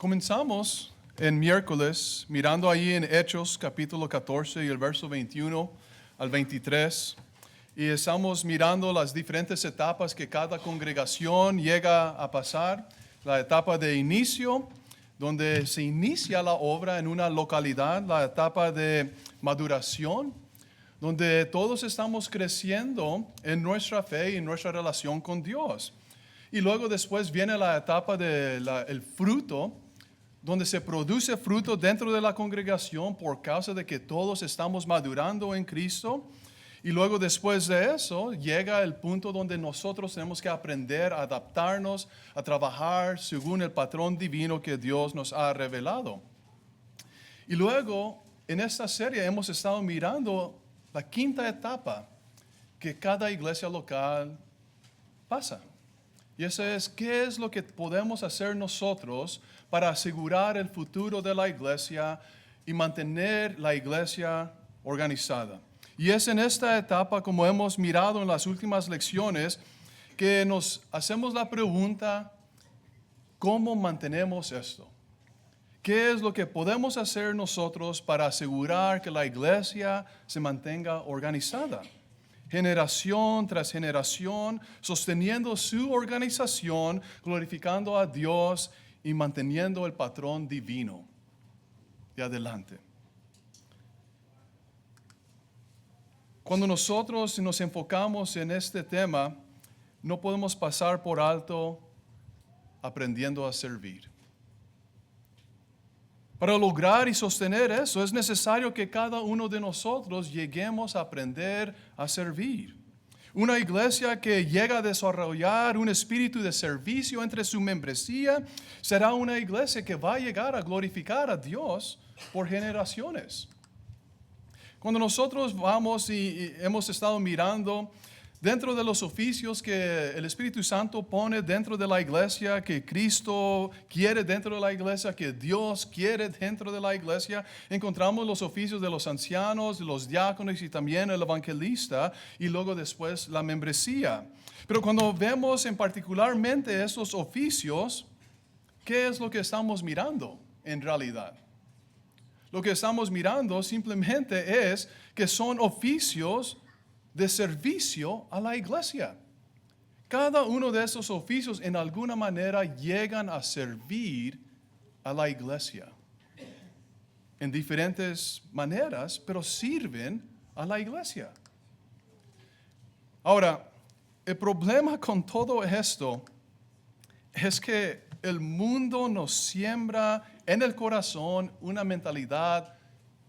Comenzamos en miércoles mirando ahí en Hechos capítulo 14 y el verso 21 al 23 y estamos mirando las diferentes etapas que cada congregación llega a pasar. La etapa de inicio, donde se inicia la obra en una localidad, la etapa de maduración, donde todos estamos creciendo en nuestra fe y en nuestra relación con Dios. Y luego después viene la etapa del fruto, donde se produce fruto dentro de la congregación por causa de que todos estamos madurando en Cristo. Y luego después de eso llega el punto donde nosotros tenemos que aprender a adaptarnos, a trabajar según el patrón divino que Dios nos ha revelado. Y luego en esta serie hemos estado mirando la quinta etapa que cada iglesia local pasa. Y eso es, ¿qué es lo que podemos hacer nosotros para asegurar el futuro de la iglesia y mantener la iglesia organizada? Y es en esta etapa, como hemos mirado en las últimas lecciones, que nos hacemos la pregunta, ¿cómo mantenemos esto? ¿Qué es lo que podemos hacer nosotros para asegurar que la iglesia se mantenga organizada? Generación tras generación, sosteniendo su organización, glorificando a Dios y manteniendo el patrón divino. Y adelante. Cuando nosotros nos enfocamos en este tema, no podemos pasar por alto aprendiendo a servir. Para lograr y sostener eso es necesario que cada uno de nosotros lleguemos a aprender a servir. Una iglesia que llega a desarrollar un espíritu de servicio entre su membresía será una iglesia que va a llegar a glorificar a Dios por generaciones. Cuando nosotros vamos y hemos estado mirando dentro de los oficios que el Espíritu Santo pone dentro de la iglesia, que Cristo quiere dentro de la iglesia, que Dios quiere dentro de la iglesia, encontramos los oficios de los ancianos, de los diáconos y también el evangelista y luego después la membresía. Pero cuando vemos en particularmente estos oficios, ¿qué es lo que estamos mirando en realidad? Lo que estamos mirando simplemente es que son oficios de servicio a la iglesia. Cada uno de esos oficios en alguna manera llegan a servir a la iglesia. En diferentes maneras, pero sirven a la iglesia. Ahora, el problema con todo esto es que el mundo nos siembra en el corazón una mentalidad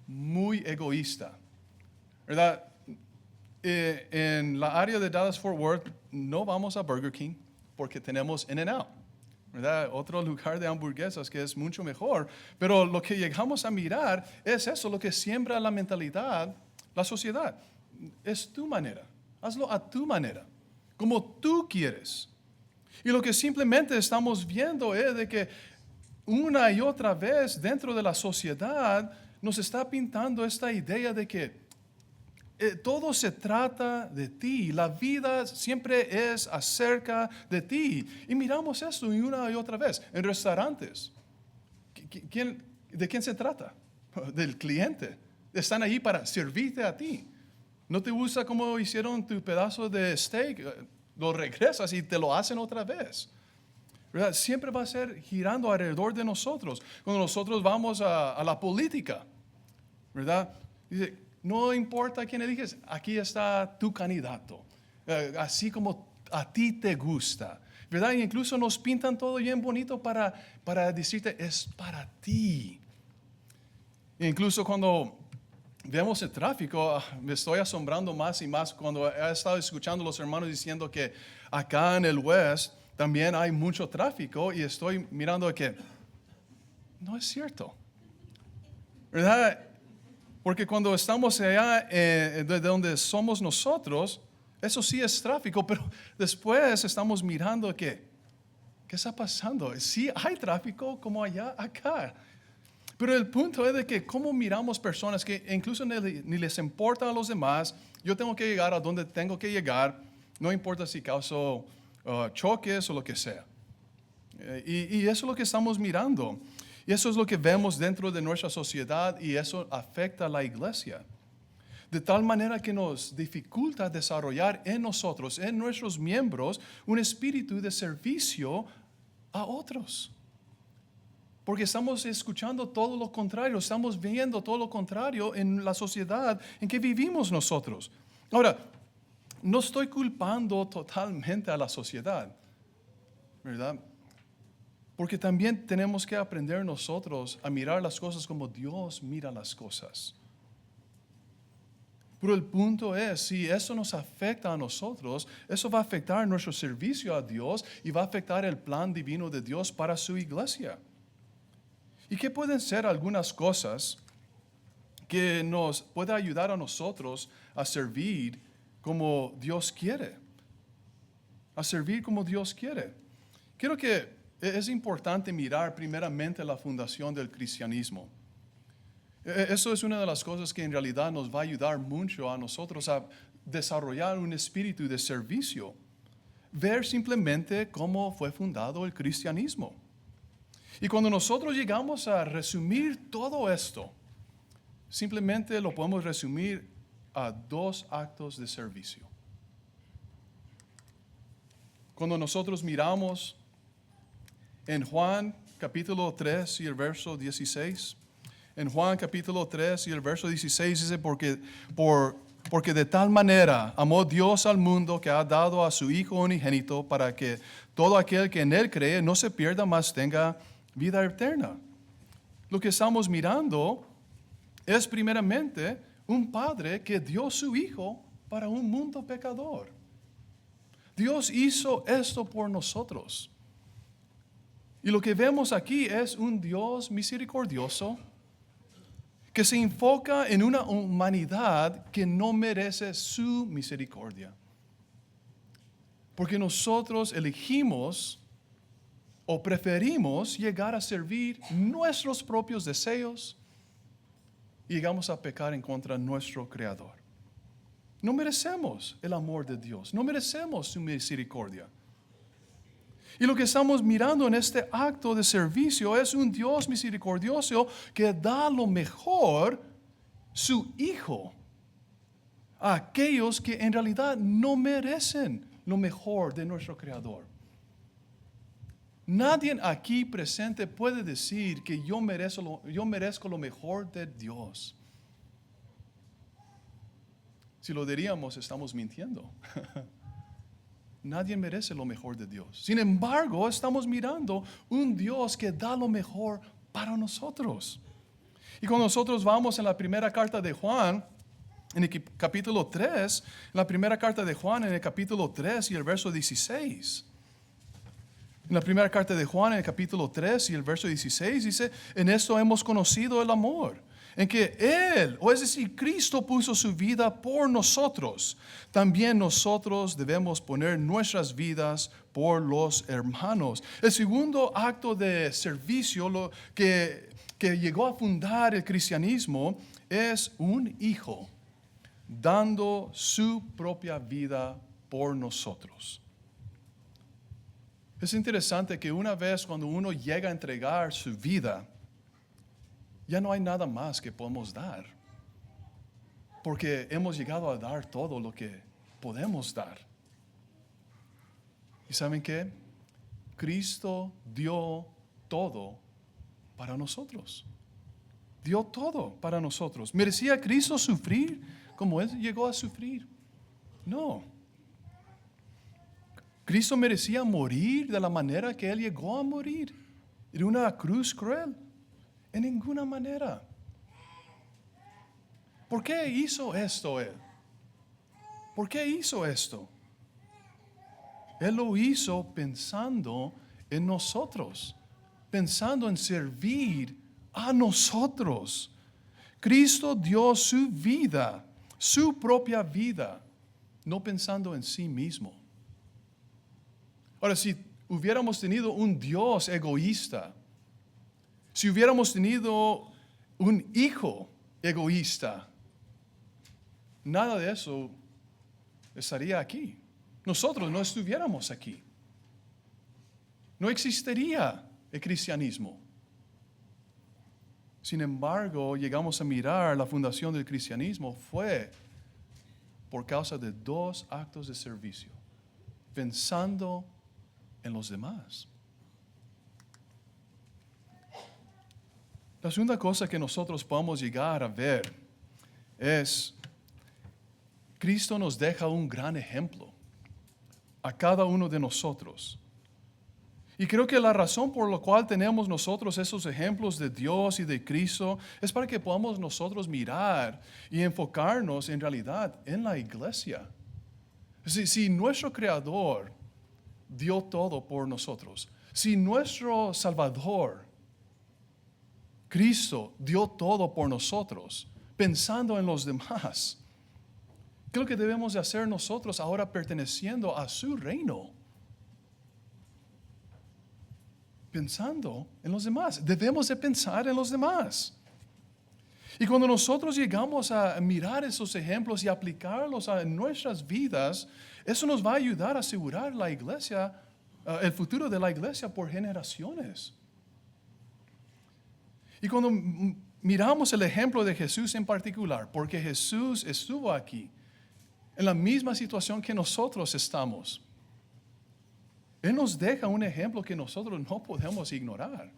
muy egoísta, ¿verdad? En la área de Dallas-Fort Worth no vamos a Burger King porque tenemos In-N-Out, ¿verdad? Otro lugar de hamburguesas que es mucho mejor. Pero lo que llegamos a mirar es eso, lo que siembra la mentalidad, la sociedad. Es tu manera, hazlo a tu manera, como tú quieres. Y lo que simplemente estamos viendo es de que una y otra vez dentro de la sociedad nos está pintando esta idea de que todo se trata de ti, la vida siempre es acerca de ti. Y miramos esto una y otra vez en restaurantes. ¿De quién se trata? Del cliente. Están ahí para servirte a ti. ¿No te gusta cómo hicieron tu pedazo de steak? Lo regresas y te lo hacen otra vez. ¿Verdad? Siempre va a ser girando alrededor de nosotros. Cuando nosotros vamos a la política, ¿verdad? Dice, no importa quién eliges, aquí está tu candidato. Así como a ti te gusta. ¿Verdad? Y incluso nos pintan todo bien bonito para decirte, es para ti. E incluso cuando vemos el tráfico, me estoy asombrando más y más cuando he estado escuchando a los hermanos diciendo que acá en el West también hay mucho tráfico y estoy mirando que no es cierto, ¿verdad? Porque cuando estamos allá de donde somos nosotros, eso sí es tráfico, pero después estamos mirando que, ¿qué está pasando? Sí hay tráfico como allá, acá. Pero el punto es de que cómo miramos personas que incluso ni les importa a los demás, yo tengo que llegar a donde tengo que llegar, no importa si causo choques o lo que sea. Y eso es lo que estamos mirando. Y eso es lo que vemos dentro de nuestra sociedad y eso afecta a la iglesia. De tal manera que nos dificulta desarrollar en nosotros, en nuestros miembros, un espíritu de servicio a otros. Porque estamos escuchando todo lo contrario, estamos viendo todo lo contrario en la sociedad en que vivimos nosotros. Ahora, no estoy culpando totalmente a la sociedad, ¿verdad? Porque también tenemos que aprender nosotros a mirar las cosas como Dios mira las cosas. Pero el punto es, si eso nos afecta a nosotros, eso va a afectar nuestro servicio a Dios y va a afectar el plan divino de Dios para su iglesia. ¿Y qué pueden ser algunas cosas que nos pueden ayudar a nosotros a servir como Dios quiere? A servir como Dios quiere. Creo que es importante mirar primeramente la fundación del cristianismo. Eso es una de las cosas que en realidad nos va a ayudar mucho a nosotros a desarrollar un espíritu de servicio. Ver simplemente cómo fue fundado el cristianismo. Y cuando nosotros llegamos a resumir todo esto, simplemente lo podemos resumir a 2 actos de servicio. Cuando nosotros miramos en Juan capítulo 3 y el verso 16, en Juan capítulo 3 y el verso 16 dice, porque de tal manera amó Dios al mundo que ha dado a su Hijo unigénito para que todo aquel que en Él cree no se pierda, mas tenga vida eterna. Lo que estamos mirando es primeramente un padre que dio su Hijo para un mundo pecador. Dios hizo esto por nosotros. Y lo que vemos aquí es un Dios misericordioso que se enfoca en una humanidad que no merece su misericordia. Porque nosotros elegimos o preferimos llegar a servir nuestros propios deseos y llegamos a pecar en contra de nuestro Creador. No merecemos el amor de Dios, no merecemos su misericordia. Y lo que estamos mirando en este acto de servicio es un Dios misericordioso que da lo mejor, su Hijo, a aquellos que en realidad no merecen lo mejor de nuestro Creador. Nadie aquí presente puede decir que yo merezco lo mejor de Dios. Si lo diríamos, estamos mintiendo. Nadie merece lo mejor de Dios. Sin embargo, estamos mirando un Dios que da lo mejor para nosotros. Y cuando nosotros vamos en la primera carta de Juan, en el capítulo 3, la primera carta de Juan en el capítulo 3 y el verso 16. En la primera carta de Juan en el capítulo 3 y el verso 16 dice, en esto hemos conocido el amor, en que Él, o es decir, Cristo puso su vida por nosotros. También nosotros debemos poner nuestras vidas por los hermanos. El segundo acto de servicio que llegó a fundar el cristianismo es un hijo dando su propia vida por nosotros. Es interesante que una vez cuando uno llega a entregar su vida, ya no hay nada más que podemos dar, porque hemos llegado a dar todo lo que podemos dar. ¿Y saben qué? Cristo dio todo para nosotros. Dio todo para nosotros. ¿Merecía Cristo sufrir como Él llegó a sufrir? No. ¿Cristo merecía morir de la manera que Él llegó a morir? ¿En una cruz cruel? En ninguna manera. ¿Por qué hizo esto Él? ¿Por qué hizo esto? Él lo hizo pensando en nosotros, pensando en servir a nosotros. Cristo dio su vida, su propia vida, no pensando en sí mismo. Ahora, si hubiéramos tenido un Dios egoísta, si hubiéramos tenido un hijo egoísta, nada de eso estaría aquí. Nosotros no estuviéramos aquí. no existiría el cristianismo. Sin embargo, llegamos a mirar la fundación del cristianismo fue por causa de 2 actos de servicio, pensando en los demás. La segunda cosa que nosotros podemos llegar a ver es, Cristo nos deja un gran ejemplo a cada uno de nosotros. Y creo que la razón por la cual tenemos nosotros esos ejemplos de Dios y de Cristo es para que podamos nosotros mirar y enfocarnos en realidad en la iglesia. Si nuestro Creador dio todo por nosotros, si nuestro Salvador, Cristo, dio todo por nosotros, pensando en los demás, ¿qué es lo que debemos de hacer nosotros ahora perteneciendo a su reino? Pensando en los demás. Debemos de pensar en los demás. Y cuando nosotros llegamos a mirar esos ejemplos y aplicarlos a nuestras vidas, eso nos va a ayudar a asegurar la iglesia, el futuro de la iglesia por generaciones. Y cuando miramos el ejemplo de Jesús en particular, porque Jesús estuvo aquí, en la misma situación que nosotros estamos, Él nos deja un ejemplo que nosotros no podemos ignorar.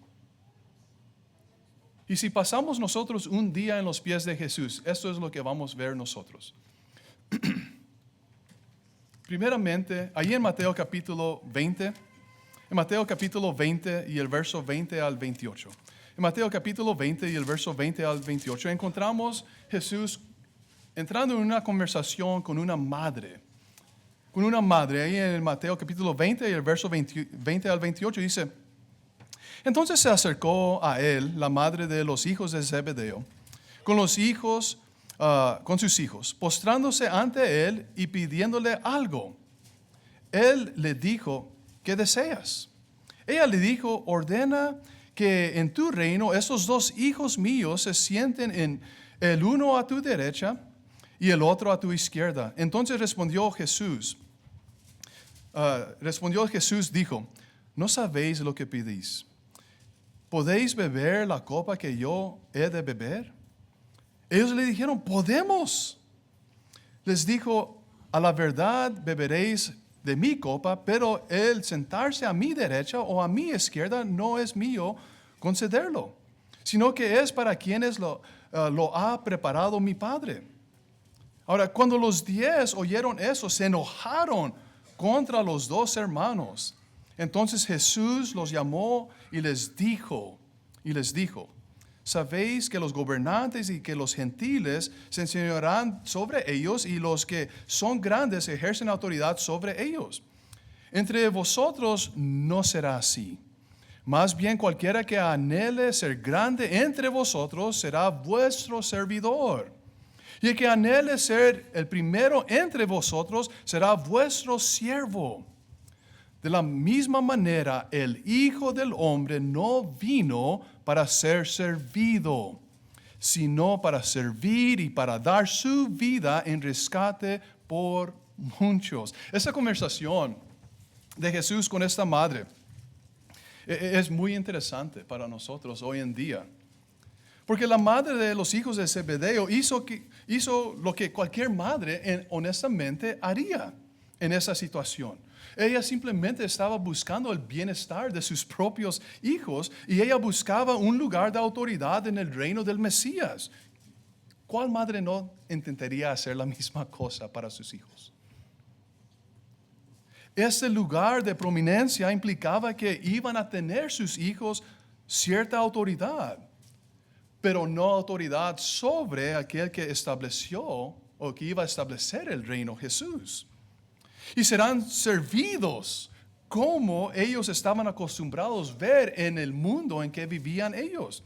Y si pasamos nosotros un día en los pies de Jesús, esto es lo que vamos a ver nosotros. Primeramente, ahí en Mateo capítulo 20, en Mateo capítulo 20 y el verso 20 al 28. En Mateo capítulo 20 y el verso 20 al 28 encontramos Jesús entrando en una conversación con una madre. Ahí en Mateo capítulo 20 y el verso 20 al 28 dice, entonces se acercó a él la madre de los hijos de Zebedeo, con sus hijos, postrándose ante él y pidiéndole algo. Él le dijo, ¿qué deseas? Ella le dijo, ordena que en tu reino esos 2 hijos míos se sienten en el uno a tu derecha y el otro a tu izquierda. Entonces respondió Jesús, dijo, ¿no sabéis lo que pedís? ¿Podéis beber la copa que yo he de beber? Ellos le dijeron, podemos. Les dijo, a la verdad beberéis de mi copa, pero el sentarse a mi derecha o a mi izquierda no es mío concederlo, sino que es para quienes lo ha preparado mi Padre. Ahora, cuando los 10 oyeron eso, se enojaron contra los 2 hermanos. Entonces Jesús los llamó y les dijo, sabéis que los gobernantes y que los gentiles se enseñarán sobre ellos y los que son grandes ejercen autoridad sobre ellos. Entre vosotros no será así. Más bien cualquiera que anhele ser grande entre vosotros será vuestro servidor. Y el que anhele ser el primero entre vosotros será vuestro siervo. De la misma manera, el Hijo del Hombre no vino para ser servido, sino para servir y para dar su vida en rescate por muchos. Esa conversación de Jesús con esta madre es muy interesante para nosotros hoy en día. Porque la madre de los hijos de Zebedeo hizo lo que cualquier madre honestamente haría en esa situación. Ella simplemente estaba buscando el bienestar de sus propios hijos y ella buscaba un lugar de autoridad en el reino del Mesías. ¿Cuál madre no intentaría hacer la misma cosa para sus hijos? Ese lugar de prominencia implicaba que iban a tener sus hijos cierta autoridad, pero no autoridad sobre aquel que estableció o que iba a establecer el reino, Jesús. Y serán servidos como ellos estaban acostumbrados a ver en el mundo en que vivían ellos.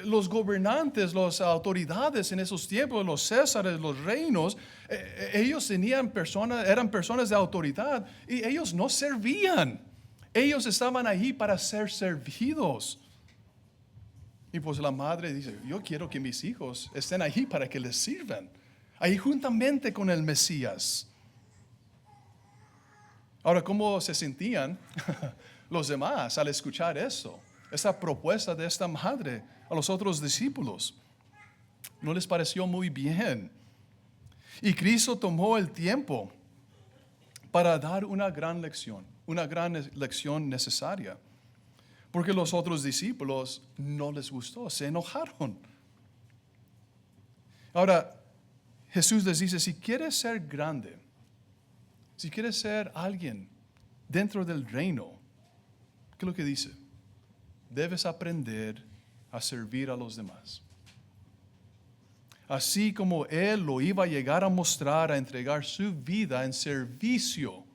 Los gobernantes, las autoridades en esos tiempos, los césares, los reinos, ellos eran personas de autoridad y ellos no servían. Ellos estaban ahí para ser servidos. Y pues la madre dice, yo quiero que mis hijos estén ahí para que les sirvan, ahí juntamente con el Mesías. Ahora, ¿cómo se sentían los demás al escuchar eso, esa propuesta de esta madre a los otros discípulos. No les pareció muy bien. Y Cristo tomó el tiempo para dar una gran lección necesaria. Porque los otros discípulos no les gustó, se enojaron. Ahora, Jesús les dice, si quieres ser grande, si quieres ser alguien dentro del reino, ¿qué es lo que dice? Debes aprender a servir a los demás. Así como Él lo iba a llegar a mostrar, a entregar su vida en servicio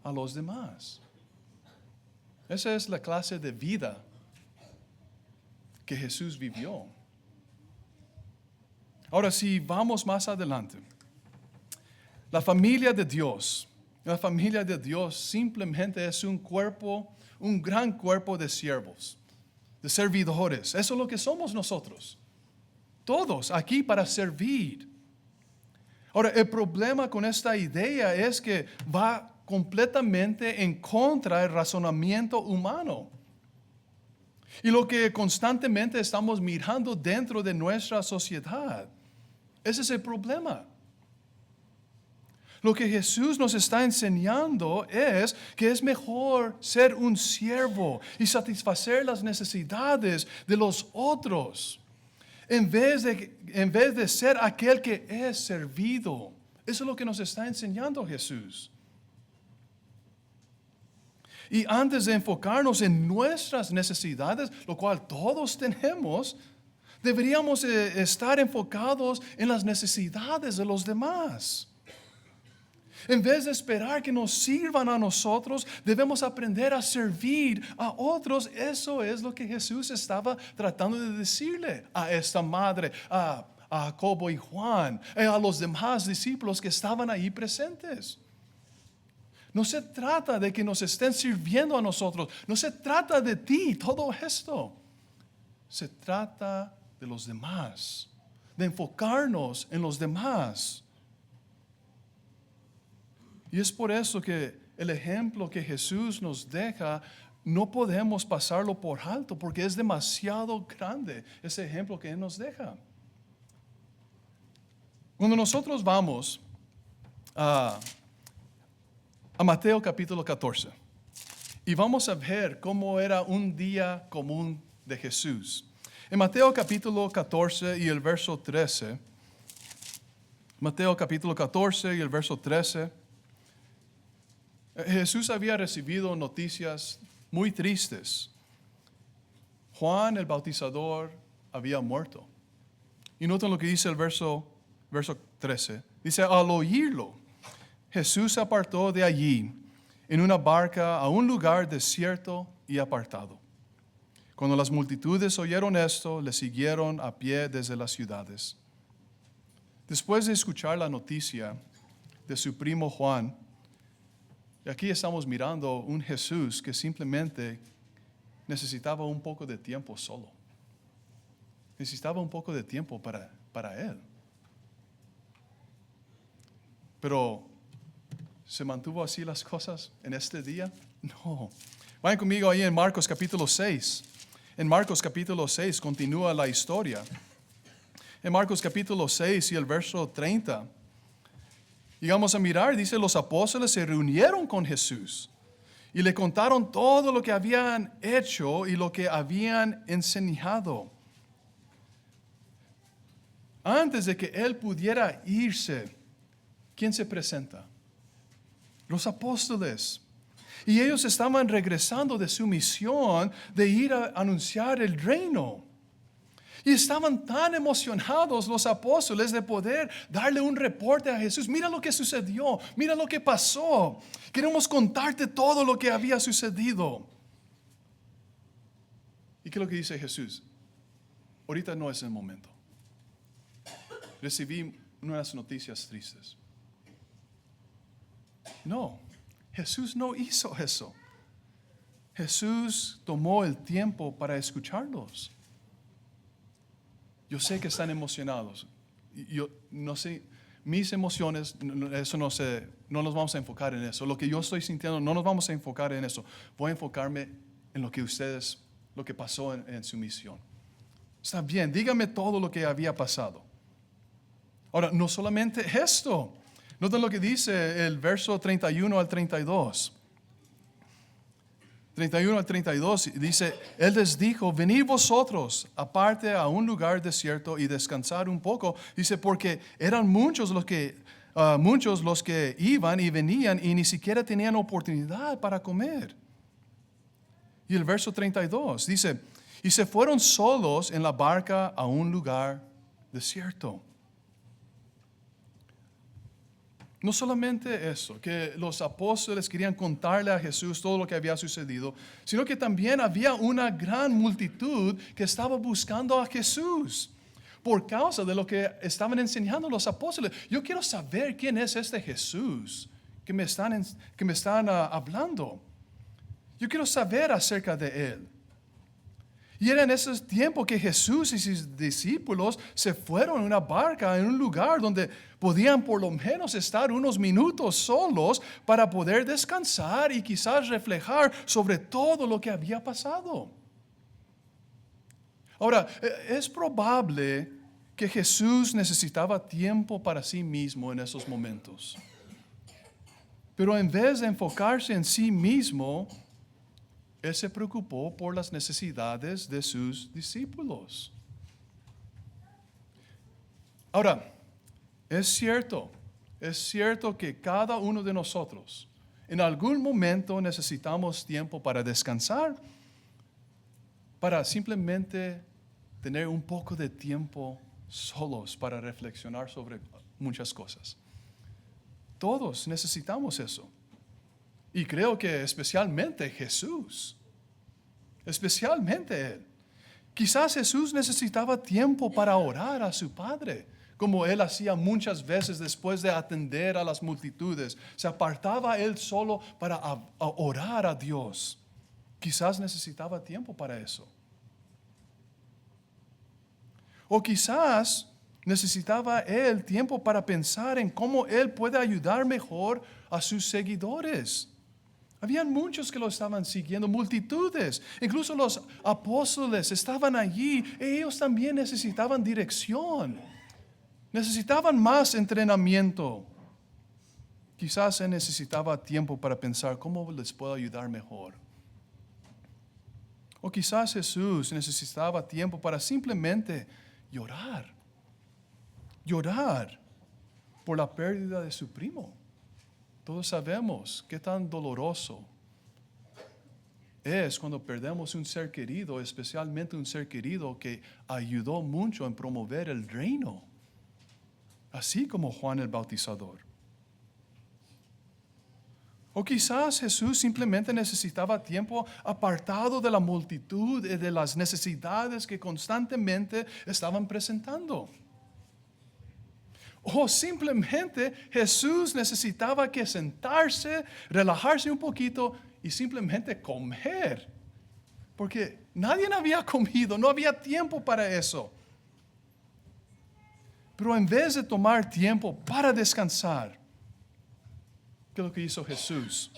a los demás. Esa es la clase de vida que Jesús vivió. Ahora, si vamos más adelante, la familia de Dios simplemente es un gran cuerpo de siervos, de servidores. Eso es lo que somos nosotros. Todos aquí para servir. Ahora, el problema con esta idea es que va completamente en contra del razonamiento humano. Y lo que constantemente estamos mirando dentro de nuestra sociedad. Ese es el problema. Lo que Jesús nos está enseñando es que es mejor ser un siervo y satisfacer las necesidades de los otros en vez de ser aquel que es servido. Eso es lo que nos está enseñando Jesús. Y antes de enfocarnos en nuestras necesidades, lo cual todos tenemos, deberíamos estar enfocados en las necesidades de los demás. En vez de esperar que nos sirvan a nosotros, debemos aprender a servir a otros. Eso es lo que Jesús estaba tratando de decirle a esta madre, a Jacobo y Juan, a los demás discípulos que estaban ahí presentes. No se trata de que nos estén sirviendo a nosotros. No se trata de ti, todo esto. Se trata de los demás, de enfocarnos en los demás. Y es por eso que el ejemplo que Jesús nos deja, no podemos pasarlo por alto, porque es demasiado grande ese ejemplo que Él nos deja. Cuando nosotros vamos a Mateo capítulo 14, y vamos a ver cómo era un día común de Jesús. En Mateo capítulo 14 y el verso 13, Mateo capítulo 14 y el verso 13, Jesús había recibido noticias muy tristes. Juan el Bautizador había muerto. Y noten lo que dice el verso 13. Dice, al oírlo, Jesús se apartó de allí en una barca a un lugar desierto y apartado. Cuando las multitudes oyeron esto, le siguieron a pie desde las ciudades. Después de escuchar la noticia de su primo Juan, y aquí estamos mirando un Jesús que simplemente necesitaba un poco de tiempo solo. Necesitaba un poco de tiempo para Él. Pero, ¿se mantuvo así las cosas en este día? No. Vayan conmigo ahí en Marcos capítulo 6. En Marcos capítulo 6 continúa la historia. En Marcos capítulo 6 y el verso 30. Llegamos a mirar, dice, los apóstoles se reunieron con Jesús y le contaron todo lo que habían hecho y lo que habían enseñado. Antes de que Él pudiera irse, ¿quién se presenta? Los apóstoles. Y ellos estaban regresando de su misión de ir a anunciar el reino. Y estaban tan emocionados los apóstoles de poder darle un reporte a Jesús. Mira lo que sucedió, mira lo que pasó. Queremos contarte todo lo que había sucedido. ¿Y qué es lo que dice Jesús? Ahorita no es el momento. Recibí unas noticias tristes. No, Jesús no hizo eso. Jesús tomó el tiempo para escucharlos. Yo sé que están emocionados. Yo no sé, mis emociones, eso no nos vamos a enfocar en eso. Lo que yo estoy sintiendo, no nos vamos a enfocar en eso. Voy a enfocarme en lo que pasó en su misión. Está bien, dígame todo lo que había pasado. Ahora, no solamente esto. Noten lo que dice el verso 31 al 32. 31 al 32 dice, Él les dijo, venid vosotros aparte a un lugar desierto y descansar un poco. Dice, porque eran muchos los que iban y venían y ni siquiera tenían oportunidad para comer. Y el verso 32 dice, y se fueron solos en la barca a un lugar desierto. No solamente eso, que los apóstoles querían contarle a Jesús todo lo que había sucedido, sino que también había una gran multitud que estaba buscando a Jesús por causa de lo que estaban enseñando los apóstoles. Yo quiero saber quién es este Jesús que me están hablando. Yo quiero saber acerca de Él. Y era en ese tiempo que Jesús y sus discípulos se fueron en una barca, en un lugar donde podían por lo menos estar unos minutos solos para poder descansar y quizás reflejar sobre todo lo que había pasado. Ahora, es probable que Jesús necesitaba tiempo para sí mismo en esos momentos. Pero en vez de enfocarse en sí mismo, Él se preocupó por las necesidades de sus discípulos. Ahora, es cierto que cada uno de nosotros en algún momento necesitamos tiempo para descansar, para simplemente tener un poco de tiempo solos para reflexionar sobre muchas cosas. Todos necesitamos eso. Y creo que especialmente Jesús, especialmente Él. Quizás Jesús necesitaba tiempo para orar a su Padre, como Él hacía muchas veces después de atender a las multitudes. Se apartaba Él solo para orar a Dios. Quizás necesitaba tiempo para eso. O quizás necesitaba Él tiempo para pensar en cómo Él puede ayudar mejor a sus seguidores. Habían muchos que lo estaban siguiendo, multitudes. Incluso los apóstoles estaban allí. Ellos también necesitaban dirección. Necesitaban más entrenamiento. Quizás Él necesitaba tiempo para pensar cómo les puedo ayudar mejor. O quizás Jesús necesitaba tiempo para simplemente llorar. Llorar por la pérdida de su primo. Todos sabemos qué tan doloroso es cuando perdemos un ser querido, especialmente un ser querido que ayudó mucho en promover el reino, así como Juan el Bautizador. O quizás Jesús simplemente necesitaba tiempo apartado de la multitud y de las necesidades que constantemente estaban presentando. O simplemente Jesús necesitaba que sentarse, relajarse un poquito y simplemente comer. Porque nadie había comido, no había tiempo para eso. Pero en vez de tomar tiempo para descansar, ¿qué es lo que hizo Jesús?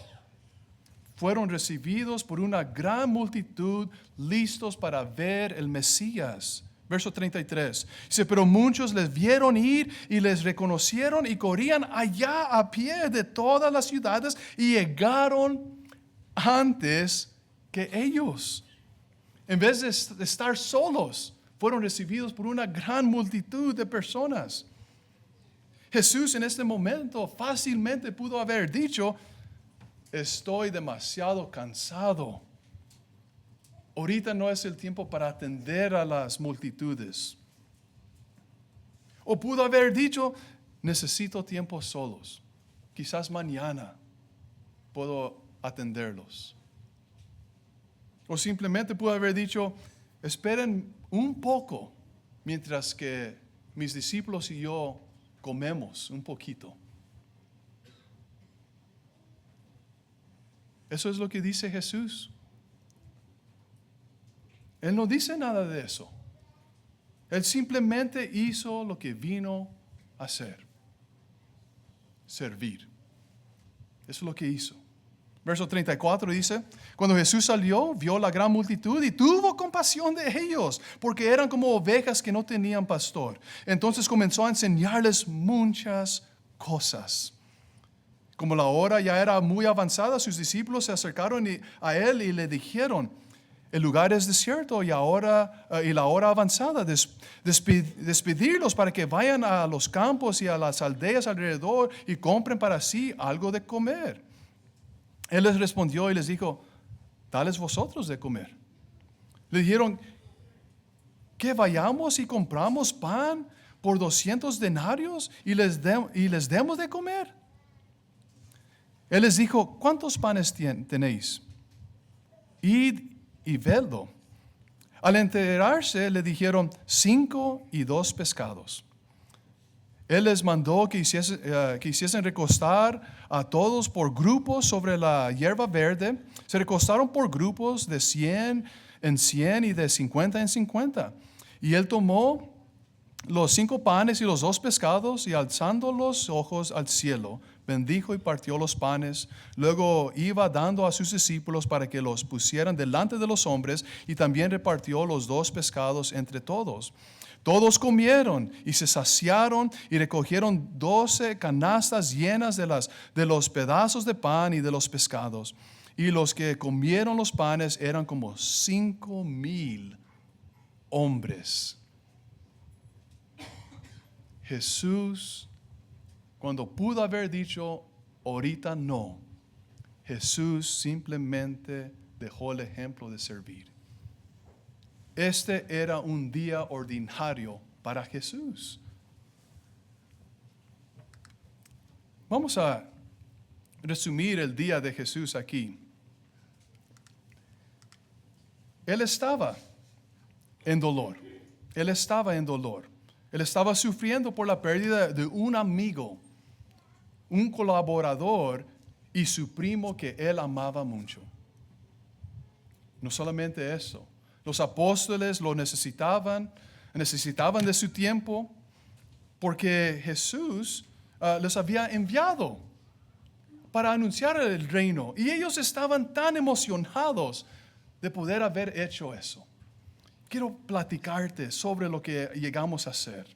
Fueron recibidos por una gran multitud, listos para ver el Mesías. Verso 33. Dice, pero muchos les vieron ir y les reconocieron y corrían allá a pie de todas las ciudades y llegaron antes que ellos. En vez de estar solos, fueron recibidos por una gran multitud de personas. Jesús en este momento fácilmente pudo haber dicho, estoy demasiado cansado. Ahorita no es el tiempo para atender a las multitudes. O pudo haber dicho, necesito tiempo solos. Quizás mañana puedo atenderlos. O simplemente pudo haber dicho, esperen un poco mientras que mis discípulos y yo comemos un poquito. Eso es lo que dice Jesús. Él no dice nada de eso. Él simplemente hizo lo que vino a hacer. servir. Eso es lo que hizo. Verso 34 dice, cuando Jesús salió, vio la gran multitud y tuvo compasión de ellos, porque eran como ovejas que no tenían pastor. Entonces comenzó a enseñarles muchas cosas. Como la hora ya era muy avanzada, sus discípulos se acercaron a él y le dijeron, el lugar es desierto y la hora avanzada, despedirlos para que vayan a los campos y a las aldeas alrededor y compren para sí algo de comer. Él les respondió y les dijo, dales vosotros de comer. Le dijeron, que vayamos y compramos pan por 200 denarios y les demos de comer. Él les dijo, ¿cuántos panes tenéis? Id y vedlo. Al enterarse le dijeron, 5 y 2 pescados. Él les mandó que hiciesen recostar a todos por grupos sobre la hierba verde. Se recostaron por grupos de 100 en 100 y de 50 en 50. Y él tomó los 5 panes y los 2 pescados y alzando los ojos al cielo, bendijo y partió los panes. Luego iba dando a sus discípulos para que los pusieran delante de los hombres y también repartió los 2 pescados entre todos. Todos comieron y se saciaron y recogieron 12 canastas llenas de los pedazos de pan y de los pescados. Y los que comieron los panes eran como 5,000 hombres. Jesús, cuando pudo haber dicho, ahorita no, Jesús simplemente dejó el ejemplo de servir. Este era un día ordinario para Jesús. Vamos a resumir el día de Jesús aquí. Él estaba en dolor. Él estaba en dolor. Él estaba sufriendo por la pérdida de un amigo, un colaborador y su primo que él amaba mucho. No solamente eso. Los apóstoles lo necesitaban de su tiempo, porque Jesús les había enviado para anunciar el reino. Y ellos estaban tan emocionados de poder haber hecho eso. Quiero platicarte sobre lo que llegamos a hacer.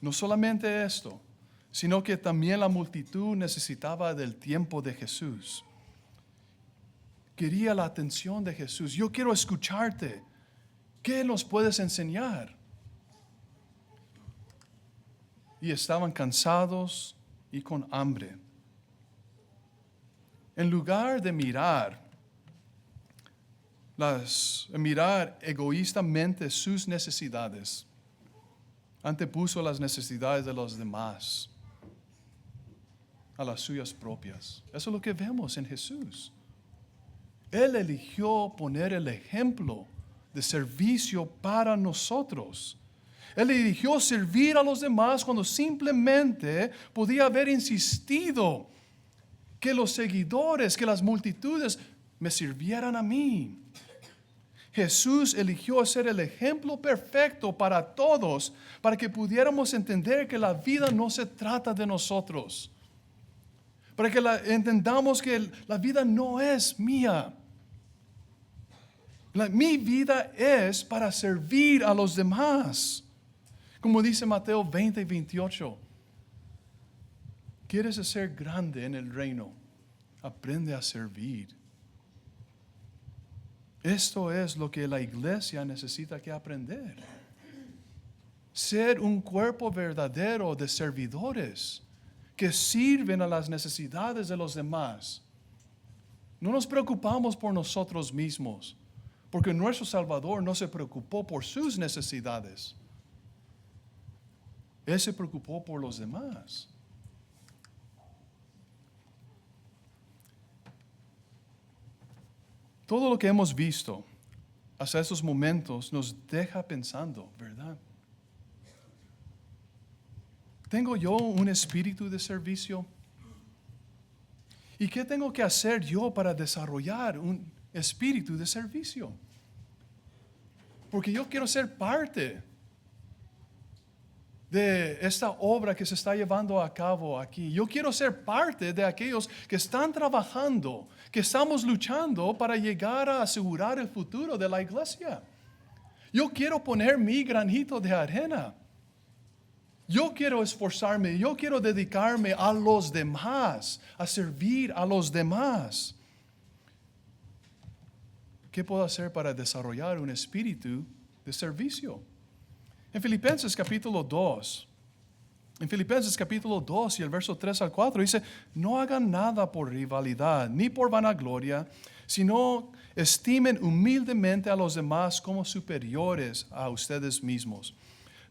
No solamente esto, sino que también la multitud necesitaba del tiempo de Jesús. Quería la atención de Jesús. Yo quiero escucharte. ¿Qué nos puedes enseñar? Y estaban cansados y con hambre. En lugar de mirar egoístamente sus necesidades, antepuso las necesidades de los demás a las suyas propias. Eso es lo que vemos en Jesús. Él eligió poner el ejemplo de servicio para nosotros. Él eligió servir a los demás cuando simplemente podía haber insistido que los seguidores, que las multitudes me sirvieran a mí. Jesús eligió ser el ejemplo perfecto para todos, para que pudiéramos entender que la vida no se trata de nosotros. Para que entendamos que la vida no es mía. Mi vida es para servir a los demás. Como dice Mateo 20 y 28. ¿Quieres ser grande en el reino? Aprende a servir. Esto es lo que la iglesia necesita que aprender. Ser un cuerpo verdadero de servidores que sirven a las necesidades de los demás. No nos preocupamos por nosotros mismos, porque nuestro Salvador no se preocupó por sus necesidades. Él se preocupó por los demás. Todo lo que hemos visto hasta estos momentos nos deja pensando, ¿verdad? ¿Tengo yo un espíritu de servicio? ¿Y qué tengo que hacer yo para desarrollar un espíritu de servicio? Porque yo quiero ser parte de esta obra que se está llevando a cabo aquí. Yo quiero ser parte de aquellos que están trabajando, que estamos luchando para llegar a asegurar el futuro de la iglesia. Yo quiero poner mi granito de arena. Yo quiero esforzarme, yo quiero dedicarme a los demás, a servir a los demás. ¿Qué puedo hacer para desarrollar un espíritu de servicio? En Filipenses capítulo 2 y el verso 3 al 4 dice, no hagan nada por rivalidad ni por vanagloria, sino estimen humildemente a los demás como superiores a ustedes mismos,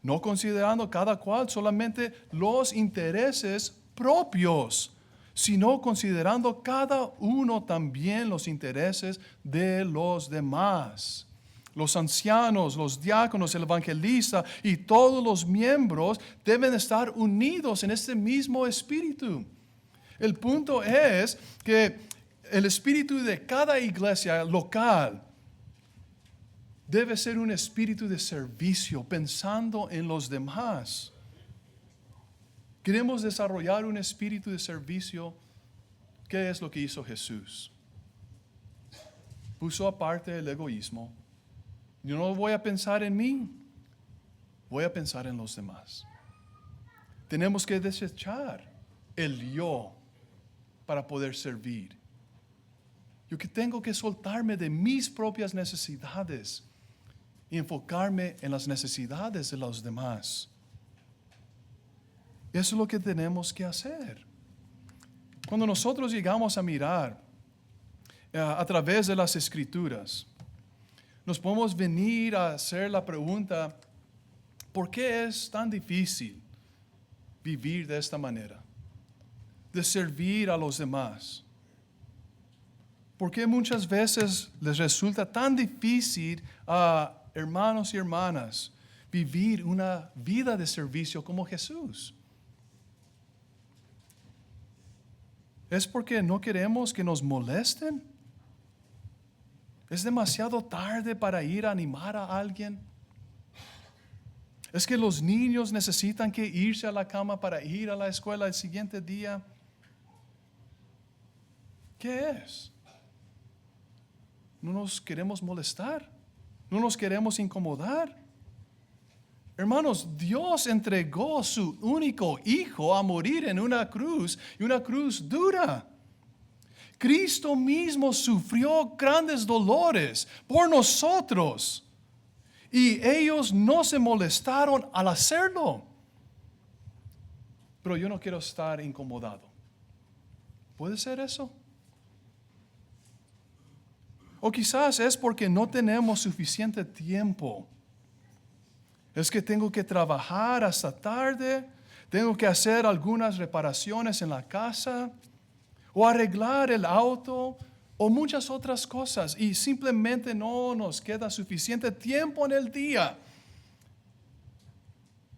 no considerando cada cual solamente los intereses propios, sino considerando cada uno también los intereses de los demás. Los ancianos, los diáconos, el evangelista y todos los miembros deben estar unidos en este mismo espíritu. El punto es que el espíritu de cada iglesia local debe ser un espíritu de servicio, pensando en los demás. Queremos desarrollar un espíritu de servicio. ¿Qué es lo que hizo Jesús? Puso aparte el egoísmo. Yo no voy a pensar en mí, voy a pensar en los demás. Tenemos que desechar el yo para poder servir. Yo que tengo que soltarme de mis propias necesidades y enfocarme en las necesidades de los demás. Eso es lo que tenemos que hacer. Cuando nosotros llegamos a mirar a través de las Escrituras, nos podemos venir a hacer la pregunta, ¿por qué es tan difícil vivir de esta manera? De servir a los demás. ¿Por qué muchas veces les resulta tan difícil a hermanos y hermanas vivir una vida de servicio como Jesús? ¿Es porque no queremos que nos molesten? ¿Es demasiado tarde para ir a animar a alguien? ¿Es que los niños necesitan que irse a la cama para ir a la escuela el siguiente día? ¿Qué es? ¿No nos queremos molestar? ¿No nos queremos incomodar? Hermanos, Dios entregó su único Hijo a morir en una cruz, y una cruz dura. Cristo mismo sufrió grandes dolores por nosotros y ellos no se molestaron al hacerlo. Pero yo no quiero estar incomodado. ¿Puede ser eso? O quizás es porque no tenemos suficiente tiempo. Es que tengo que trabajar hasta tarde, tengo que hacer algunas reparaciones en la casa, o arreglar el auto, o muchas otras cosas, y simplemente no nos queda suficiente tiempo en el día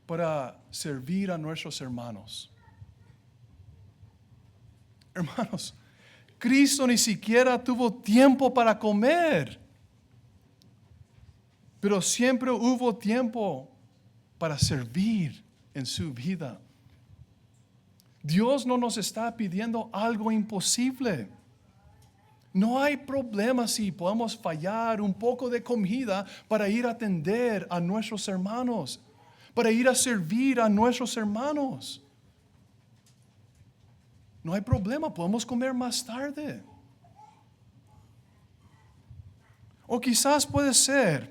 para servir a nuestros hermanos. Hermanos, Cristo ni siquiera tuvo tiempo para comer, pero siempre hubo tiempo para servir en su vida. Dios no nos está pidiendo algo imposible. No hay problema si podemos fallar un poco de comida para ir a atender a nuestros hermanos, para ir a servir a nuestros hermanos. No hay problema, podemos comer más tarde. O quizás puede ser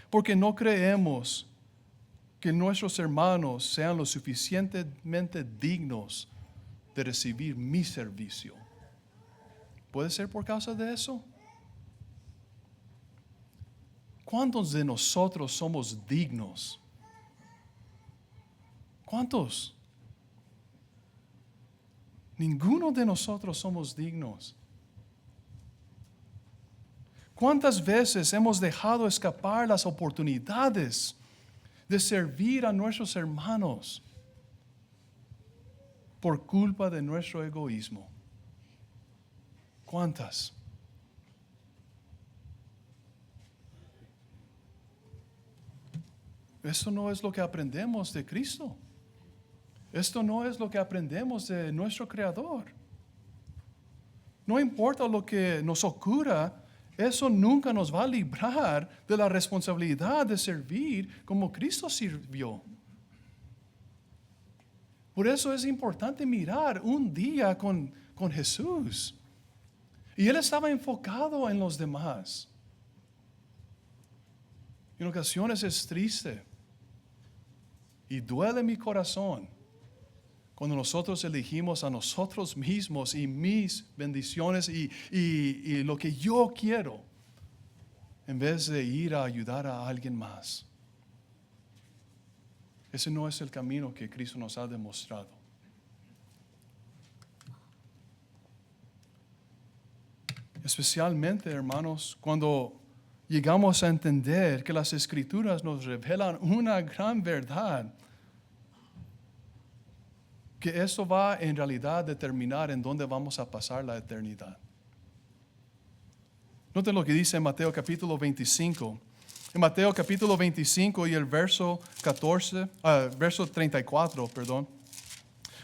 porque no creemos que nuestros hermanos sean lo suficientemente dignos de recibir mi servicio. ¿Puede ser por causa de eso? ¿Cuántos de nosotros somos dignos? ¿Cuántos? Ninguno de nosotros somos dignos. ¿Cuántas veces hemos dejado escapar las oportunidades de servir a nuestros hermanos por culpa de nuestro egoísmo? ¿Cuántas? Esto no es lo que aprendemos de Cristo. Esto no es lo que aprendemos de nuestro Creador. No importa lo que nos ocurra, eso nunca nos va a librar de la responsabilidad de servir como Cristo sirvió. Por eso es importante mirar un día con Jesús. Y Él estaba enfocado en los demás. En ocasiones es triste y duele mi corazón cuando nosotros elegimos a nosotros mismos y mis bendiciones y lo que yo quiero, en vez de ir a ayudar a alguien más. Ese no es el camino que Cristo nos ha demostrado. Especialmente, hermanos, cuando llegamos a entender que las Escrituras nos revelan una gran verdad, que eso va en realidad a determinar en dónde vamos a pasar la eternidad. Noten lo que dice en Mateo capítulo 25. En Mateo capítulo 25 y el verso 34, perdón.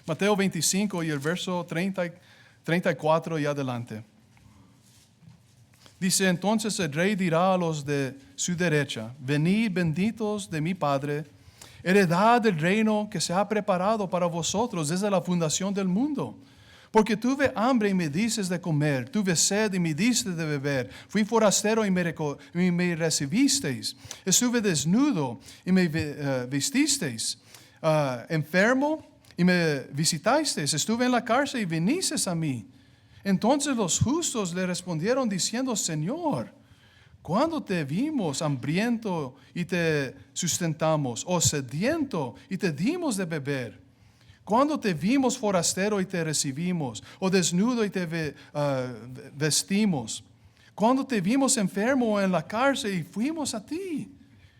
Mateo 25 y el verso 34 y adelante. Dice, entonces el rey dirá a los de su derecha, venid benditos de mi Padre, heredad del reino que se ha preparado para vosotros desde la fundación del mundo. Porque tuve hambre y me dices de comer, tuve sed y me diste de beber, fui forastero y me recibisteis, estuve desnudo y me vestisteis, enfermo y me visitasteis, estuve en la cárcel y vinisteis a mí. Entonces los justos le respondieron diciendo, Señor, ¿cuándo te vimos hambriento y te sustentamos, o sediento y te dimos de beber? ¿Cuándo te vimos forastero y te recibimos, o desnudo y te vestimos? ¿Cuándo te vimos enfermo en la cárcel y fuimos a ti?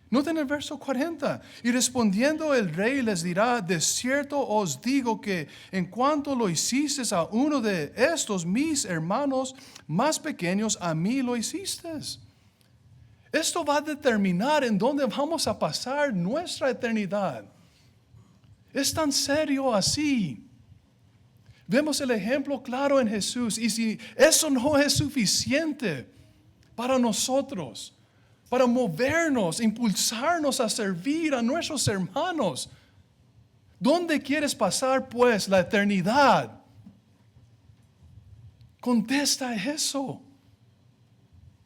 Noten el verso 40. Y respondiendo el rey les dirá, de cierto os digo que en cuanto lo hiciste a uno de estos mis hermanos más pequeños, a mí lo hiciste. Esto va a determinar en dónde vamos a pasar nuestra eternidad. Es tan serio así. Vemos el ejemplo claro en Jesús. Y si eso no es suficiente para nosotros, para movernos, impulsarnos a servir a nuestros hermanos, ¿dónde quieres pasar pues la eternidad? Contesta eso.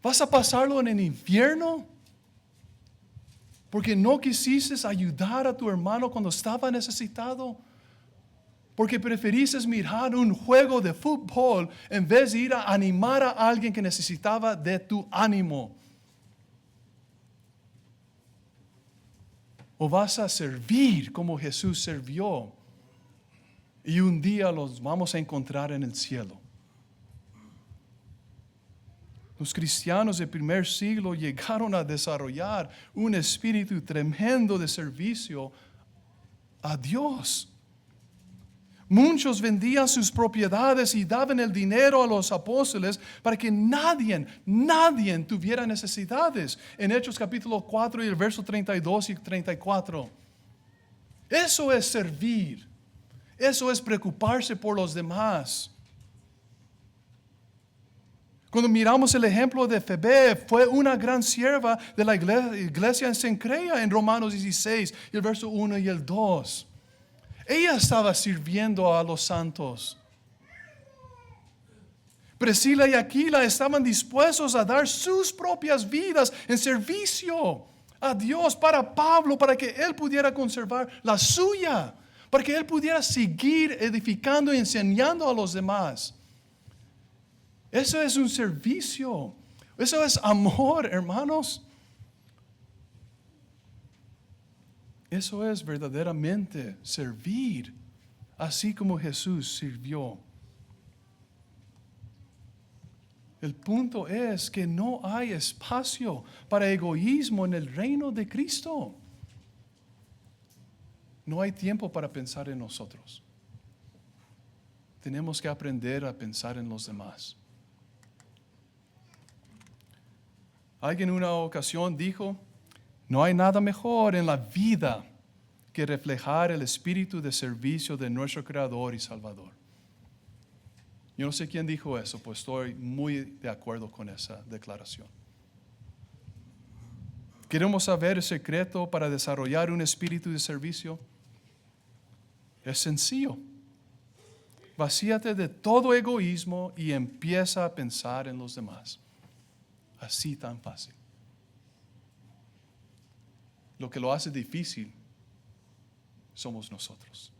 ¿Vas a pasarlo en el infierno? Porque no quisiste ayudar a tu hermano cuando estaba necesitado. Porque preferiste mirar un juego de fútbol en vez de ir a animar a alguien que necesitaba de tu ánimo. O vas a servir como Jesús sirvió. Y un día los vamos a encontrar en el cielo. Los cristianos del primer siglo llegaron a desarrollar un espíritu tremendo de servicio a Dios. Muchos vendían sus propiedades y daban el dinero a los apóstoles para que nadie tuviera necesidades. En Hechos capítulo 4 y el verso 32 y 34. Eso es servir. Eso es preocuparse por los demás. Cuando miramos el ejemplo de Febe, fue una gran sierva de la iglesia en Cencrea en Romanos 16, y el verso 1 y el 2. Ella estaba sirviendo a los santos. Priscila y Aquila estaban dispuestos a dar sus propias vidas en servicio a Dios para Pablo, para que él pudiera conservar la suya, para que él pudiera seguir edificando y enseñando a los demás. Eso es un servicio. Eso es amor, hermanos. Eso es verdaderamente servir, así como Jesús sirvió. El punto es que no hay espacio para egoísmo en el reino de Cristo. No hay tiempo para pensar en nosotros. Tenemos que aprender a pensar en los demás. Alguien en una ocasión dijo, No hay nada mejor en la vida que reflejar el espíritu de servicio de nuestro Creador y Salvador. Yo no sé quién dijo eso, pues estoy muy de acuerdo con esa declaración. ¿Queremos saber el secreto para desarrollar un espíritu de servicio? Es sencillo. Vacíate de todo egoísmo y empieza a pensar en los demás. Así tan fácil. Lo que lo hace difícil somos nosotros.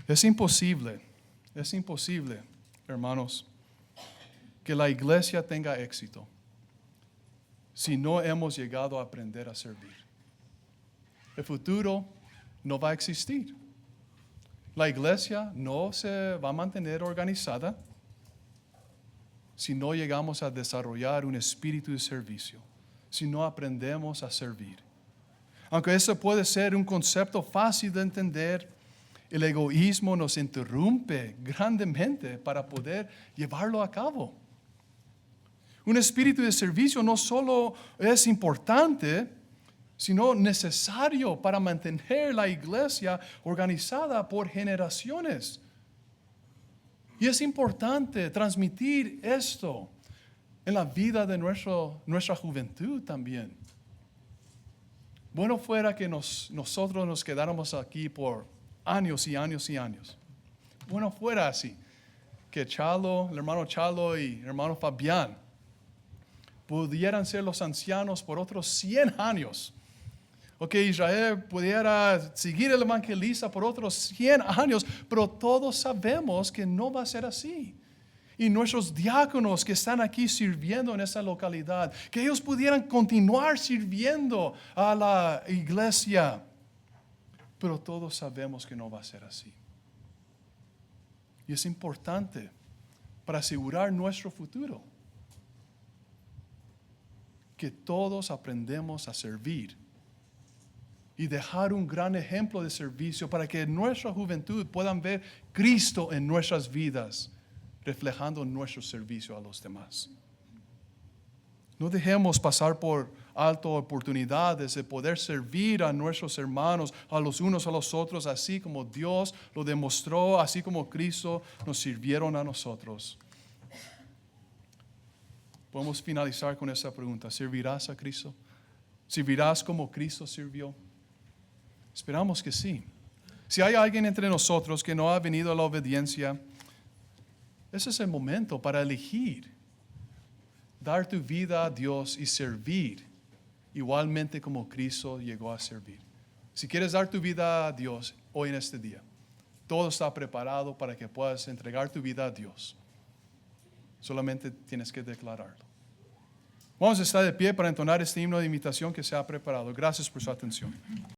Es imposible, hermanos, que la iglesia tenga éxito si no hemos llegado a aprender a servir. El futuro no va a existir. La iglesia no se va a mantener organizada si no llegamos a desarrollar un espíritu de servicio, si no aprendemos a servir. Aunque eso puede ser un concepto fácil de entender, el egoísmo nos interrumpe grandemente para poder llevarlo a cabo. Un espíritu de servicio no solo es importante, sino necesario para mantener la iglesia organizada por generaciones. Y es importante transmitir esto en la vida de nuestra juventud también. Bueno fuera que nosotros nos quedáramos aquí por años y años y años. Bueno fuera así, que Chalo, el hermano Chalo y el hermano Fabián pudieran ser los ancianos por otros 100 años. O que Israel pudiera seguir el evangelista por otros 100 años, pero todos sabemos que no va a ser así. Y nuestros diáconos que están aquí sirviendo en esa localidad, que ellos pudieran continuar sirviendo a la iglesia, pero todos sabemos que no va a ser así. Y es importante para asegurar nuestro futuro que todos aprendemos a servir y dejar un gran ejemplo de servicio para que en nuestra juventud puedan ver Cristo en nuestras vidas, reflejando nuestro servicio a los demás. No dejemos pasar por alto oportunidades de poder servir a nuestros hermanos, a los unos a los otros, así como Dios lo demostró, así como Cristo nos sirvieron a nosotros. Podemos finalizar con esa pregunta. ¿Servirás a Cristo? ¿Servirás como Cristo sirvió? Esperamos que sí. Si hay alguien entre nosotros que no ha venido a la obediencia, ese es el momento para elegir dar tu vida a Dios y servir igualmente como Cristo llegó a servir. Si quieres dar tu vida a Dios hoy en este día, todo está preparado para que puedas entregar tu vida a Dios. Solamente tienes que declararlo. Vamos a estar de pie para entonar este himno de invitación que se ha preparado. Gracias por su atención.